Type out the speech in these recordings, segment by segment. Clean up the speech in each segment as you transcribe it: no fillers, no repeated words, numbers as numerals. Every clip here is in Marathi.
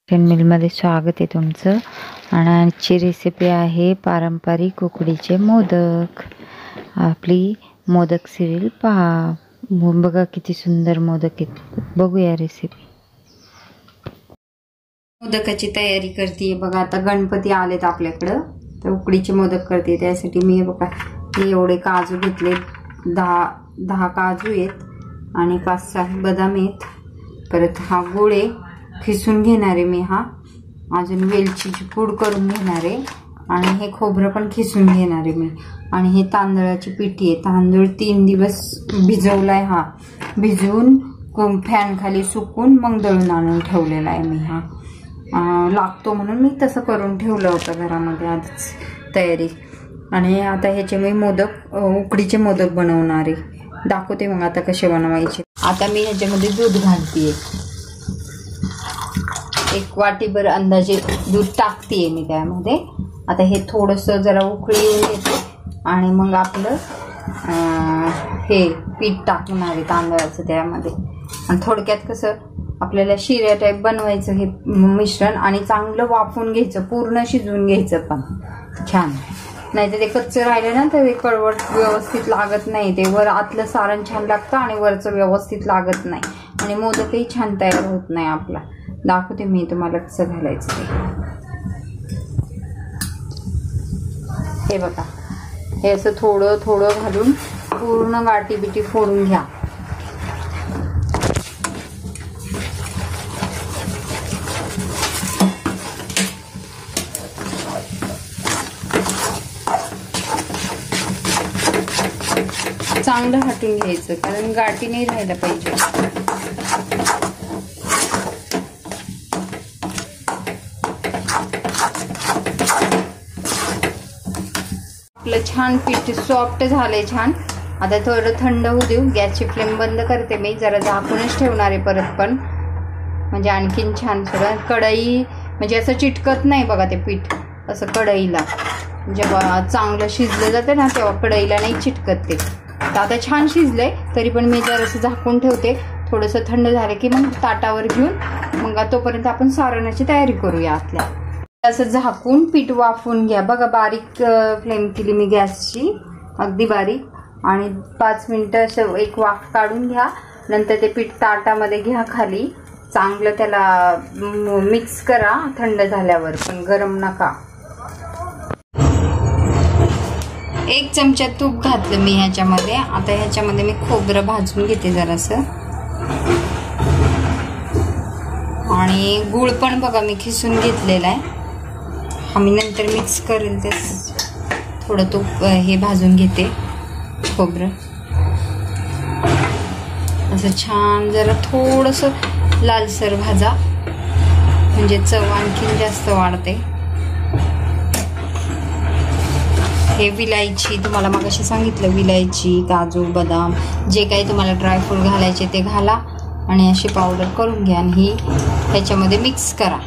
मिलमध्ये स्वागत आहे तुमचं। आणि आजची रेसिपी आहे पारंपरिक उकडीचे मोदक। आपली मोदक सिरियल पहा, बघा किती सुंदर मोदक आहेत। बघूया रेसिपी। मोदकाची तयारी करते बघा। आता गणपती आलेत आपल्याकडं, तर उकडीचे मोदक करते। त्यासाठी मी बघा हे एवढे काजू घेतले, 10 काजू आहेत आणि 5-6 बदाम आहेत। परत हा गुळ आहे, खिसून घेणार आहे मी। हा अजून वेलचीची पूड करून घेणार आहे आणि हे खोबरं पण खिसून घेणार आहे मी। आणि हे तांदळाची पिठी आहे, तांदूळ 3 दिवस भिजवलाय। हा भिजवून फॅन खाली सुकून मग दळून आणून ठेवलेला आहे मी। हा लागतो म्हणून मी तसं करून ठेवलं होतं घरामध्ये आधीच तयारी। आणि आता ह्याचे मी मोदक, उकडीचे मोदक बनवणार आहे। दाखवते मग आता कसे बनवायचे। आता मी ह्याच्यामध्ये दूध घालतेय, 1 वाटीभर अंदाजे दूध टाकतेय मी त्यामध्ये। आता हे थोडंसं जरा उकळी येऊन येते आणि मग आपलं हे पीठ टाकणार आहे तांदळाचं त्यामध्ये। आणि थोडक्यात कसं आपल्याला शिऱ्या टाईप बनवायचं हे मिश्रण, आणि चांगलं वाफून घ्यायचं, पूर्ण शिजवून घ्यायचं पण छान। नाही तर ते कच्चं राहिलं ना तर ते कळवट व्यवस्थित लागत नाही। ते वर आतलं सारण छान लागतं आणि वरचं व्यवस्थित लागत नाही, आणि मोदकही छान तयार होत नाही आपला। दाखवते मी तुम्हाला कसं घालायचं ते। हे बघा, हे असं थोडं थोडं घालून पूर्ण गाठी बिटी फोडून घ्या। चांगलं हटून घ्यायचं, कारण गाठी नाही राहायला पाहिजे। आपलं छान पीठ सॉफ्ट झालंय छान। आता थोडं थंड होऊ देऊ, गॅसची फ्लेम बंद करते मी। जरा झाकूनच ठेवणार आहे परत पण, म्हणजे आणखीन छान थोडं कढई म्हणजे असं चिटकत नाही बघा ते पीठ असं कढईला। जेव्हा चांगलं शिजलं जातं ना तेव्हा कढईला नाही चिटकत ते। तर आता छान शिजलंय, तरी पण मी जर असं झाकून ठेवते। थोडंसं थंड झालं की मग ताटावर घेऊन मग तोपर्यंत आपण सारणाची तयारी करूया आतल्या। असं झाकून पीठ वाफून घ्या बघा। बारीक फ्लेम केली मी गॅसची, अगदी बारीक। आणि 5 मिनिटं असं एक वाफ काढून घ्या। नंतर ते पीठ ताटामध्ये घ्या खाली, चांगलं त्याला मिक्स करा थंड झाल्यावर, पण गरम नका। 1 चमचा तूप घातलं मी ह्याच्यामध्ये। आता ह्याच्यामध्ये मी खोबरं भाजून घेते जरासं, आणि गुळ पण बघा मी खिसून घेतलेला आहे। आम्ही नंतर मिक्स करेल ते। थोडं तूप हे भाजून घेते खोबरं, असं छान जरा थोडंसं लालसर भाजा, म्हणजे चव आणखीन जास्त वाढते। हे विलायची, तुम्हाला मगाशी सांगितलं विलायची, काजू, बदाम, जे काही तुम्हाला ड्रायफ्रूट घालायचे ते घाला आणि अशी पावडर करून घ्या। आणि ही ह्याच्यामध्ये मिक्स करा।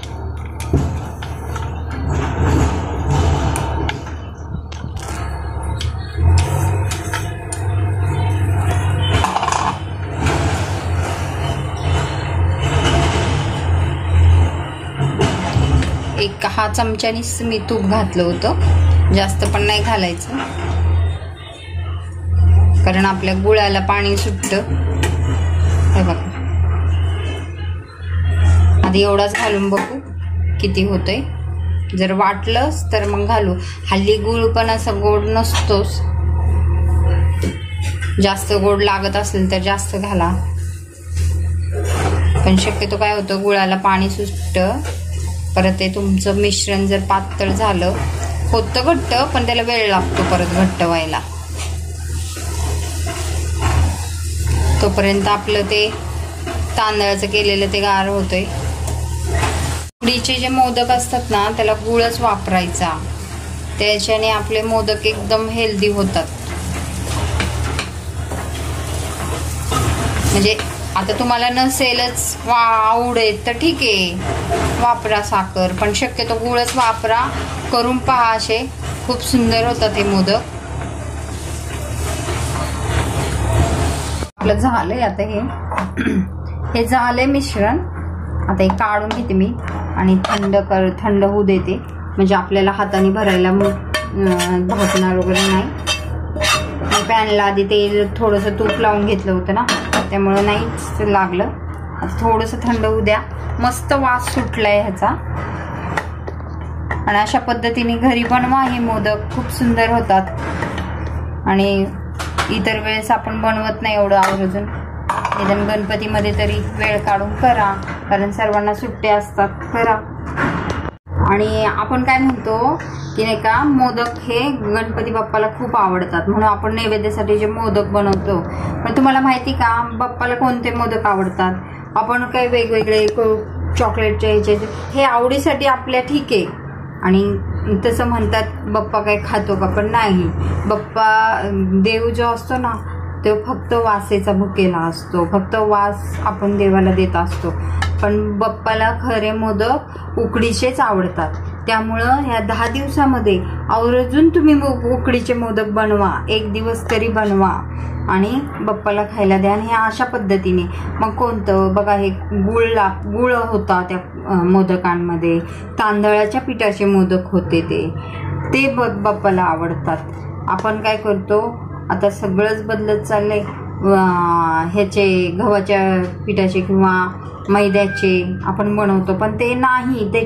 हा चमच्यानीच मी तूप घातलं होतं, जास्त पण नाही घालायचं, कारण आपल्या गुळाला पाणी सुटतं। हे बघा, आधी एवढाच घालून बघू किती होतंय। जर वाटलंच तर मग घालू। हल्ली गुळ पण असं गोड नसतोच, जास्त गोड लागत असेल तर जास्त घाला, पण शक्यतो काय होतं गुळाला पाणी सुटतं। परत ते तुमचं मिश्रण जर पातळ झालं, होतं घट्ट पण त्याला वेळ लागतो परत घट्ट व्हायला। तोपर्यंत आपलं ते तांदळाचं केलेलं ते गार होतंय। उकडीचे जे मोदक असतात ना त्याला गुळच वापरायचा, त्याच्याने आपले मोदक एकदम हेल्दी होतात। म्हणजे आता तुम्हाला नसेलच आवडेल तर ठीक आहे, वापरा साखर, पण शक्यतो गुळच वापरा. करून पहा, असे खूप सुंदर होतात हे मोदक. आपलं झालंय आता हे झालंय मिश्रण. आता हे काढून घेते मी आणि थंड होऊ देते, म्हणजे आपल्याला हाताने भरायला भाजणार वगैरे नाही. पॅनला आधी तेल थोडंसं तूप लावून घेतलं होतं ना, त्यामुळं नाहीच लागलं. आता थोडंसं थंड होऊ द्या. मस्त वास सुटलाय ह्याचा. आणि अशा पद्धतीने घरी बनवा हे मोदक, खूप सुंदर होतात. आणि इतर वेळेस आपण बनवत नाही एवढं आवर्जून, निदान गणपतीमध्ये तरी वेळ काढून करा, कारण सर्वांना सुट्ट्या असतात, करा. आणि आपण काय म्हणतो की नाही का, मोदक हे गणपती बाप्पाला खूप आवडतात, म्हणून आपण नैवेद्यासाठी जे मोदक बनवतो. पण तुम्हाला माहिती का बाप्पाला कोणते मोदक आवडतात? आपण काय वेगवेगळे चॉकलेटचे ह्याचे, हे आवडीसाठी आपल्या ठीक आहे. आणि तसं म्हणतात बाप्पा काय खातो का, पण नाही. बाप्पा देव जो असतो ना, तो फक्त वासेचा भुकेला असतो, फक्त वास आपण देवाला देत असतो. पण बाप्पाला खरे मोदक उकडीचेच आवडतात. त्यामुळं ह्या 10 दिवसामध्ये आवर्जून तुम्ही उकडीचे मोदक बनवा, एक दिवस तरी बनवा आणि बाप्पाला खायला द्या. आणि ह्या अशा पद्धतीने मग कोणतं बघा, हे गुळ होता त्या मोदकांमध्ये, तांदळाच्या पिठाचे मोदक होते, ते बाप्पाला आवडतात. आपण काय करतो आता, सगळंच बदलत चाललंय. ह्याचे गव्हाच्या पिठाचे किंवा मैद्याचे आपण बनवतो, पण ते नाही, ते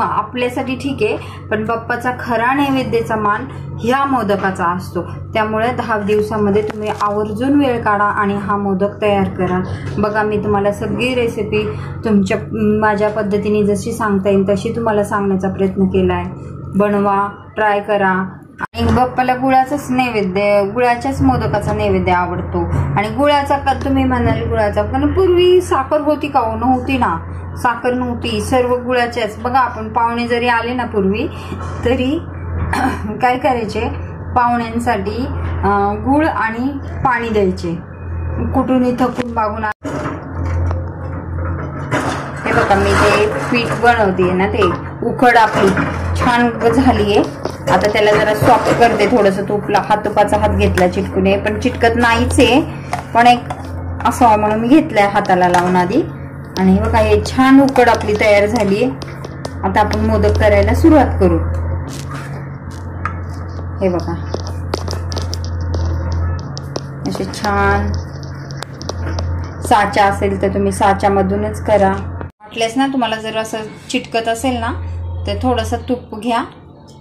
आपल्यासाठी ठीक आहे. पण बाप्पाचा खरा नैवेद्याचा मान ह्या मोदकाचा असतो. त्यामुळे 10 दिवसामध्ये तुम्ही आवर्जून वेळ काढा आणि हा मोदक तयार करा. बघा, मी तुम्हाला सगळी रेसिपी माझ्या पद्धतीने जशी सांगता येईल तशी तुम्हाला सांगण्याचा प्रयत्न केला आहे. बनवा, ट्राय करा. आणि बाप्पाला गुळाचाच नैवेद्य, गुळाच्याच मोदकाचा नैवेद्य आवडतो. आणि गुळाचा का तुम्ही म्हणाल गुळाचा, पण पूर्वी साखर होती का? नव्हती ना, साखर नव्हती, सर्व गुळाच्याच. बघा, आपण पाहुणे जरी आले ना पूर्वी, तरी काय करायचे, पाहुण्यांसाठी गुळ आणि पाणी द्यायचे. कुठूनही थकून मागून. हे बघा, मी ते पीठ बनवते ना, ते उकड आपली छान झालीये. आता त्याला जरा सॉफ्ट करते, थोडंसं तुपाचा हात घेतला, चिटकून पण चिटकत नाहीच आहे, पण एक असं म्हणून मी घेतलाय हाताला लावून आधी. आणि बघा, हे छान उकड आपली तयार झालीये. आता आपण मोदक करायला सुरुवात करू. हे बघा, असे छान. साचा असेल तर तुम्ही साच्यामधूनच करा. वाटल्यास ना तुम्हाला जर असं चिटकत असेल ना, तर थोडंसं तूप घ्या,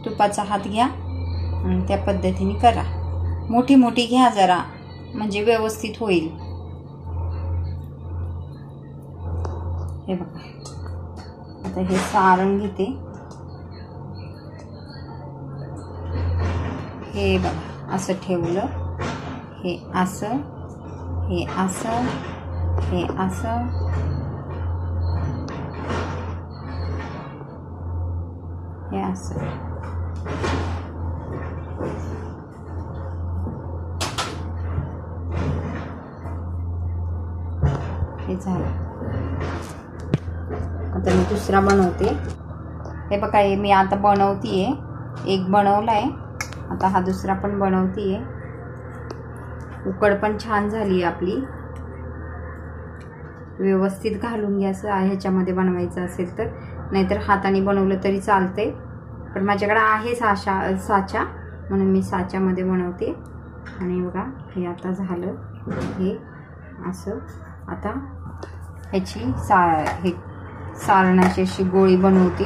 तुपाचा हात घ्या आणि त्या पद्धतीने करा. मोठी मोठी घ्या जरा, म्हणजे व्यवस्थित होईल. हे बघा, आता हे सारण घेते. हे बघा, असं ठेवलं, हे असं, हे असं, हे असं, हे असं. हे झालं. आता मी दुसरा बनवते. हे बघा, हे मी आता बनवतीये, एक बनवलाय, आता हा दुसरा पण बनवतीये. उकड पण छान झाली आपली. व्यवस्थित घालून घ्यायचं ह्याच्यामध्ये बनवायचं असेल तर, नाहीतर हाताने बनवलं तरी चालते. पण माझ्याकडे आहे साचा, म्हणून मी साच्यामध्ये बनवते. आणि बघा, हे आता झालं, हे असं. आता ह्याची हे सारणाची अशी गोळी बनवते,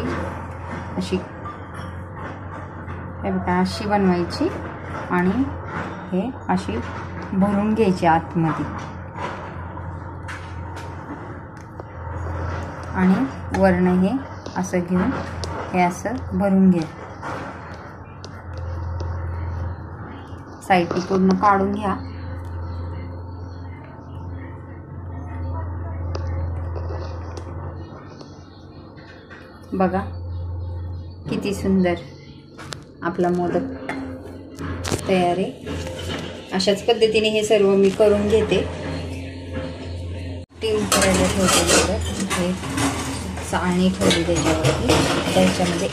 अशी. हे बघा, अशी बनवायची आणि हे अशी भरून घ्यायची आतमध्ये. आणि वर्ण हे असं घेऊन हे असं भरून घ्या. साईडने पूर्ण काढून घ्या. बघा, किती सुंदर आपला मोदक तयार आहे. अशाच पद्धतीने हे सर्व मी करून घेते. स्टीम करायला ठेवते. हे चाळणी ठेवली त्याच्यावरती. त्याच्यामध्ये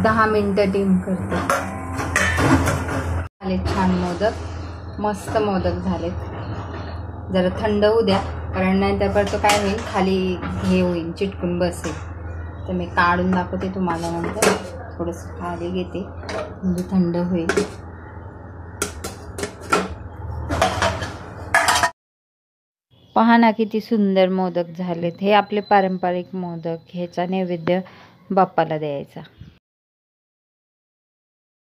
10 मिनिटं स्टीम करते. झाले छान मोदक, मस्त मोदक झालेत. जरा थंड होऊ द्या, कारण नाहीतर परत काय होईल, खाली हे होईल, चिटकून बसेल. तर मी काढून दाखवते तुम्हाला नंतर. थोडंसं खाली घेते म्हणजे थंड होईल. पहा ना किती सुंदर मोदक झालेत. हे आपले पारंपरिक मोदक. ह्याचा नैवेद्य बाप्पाला द्यायचा.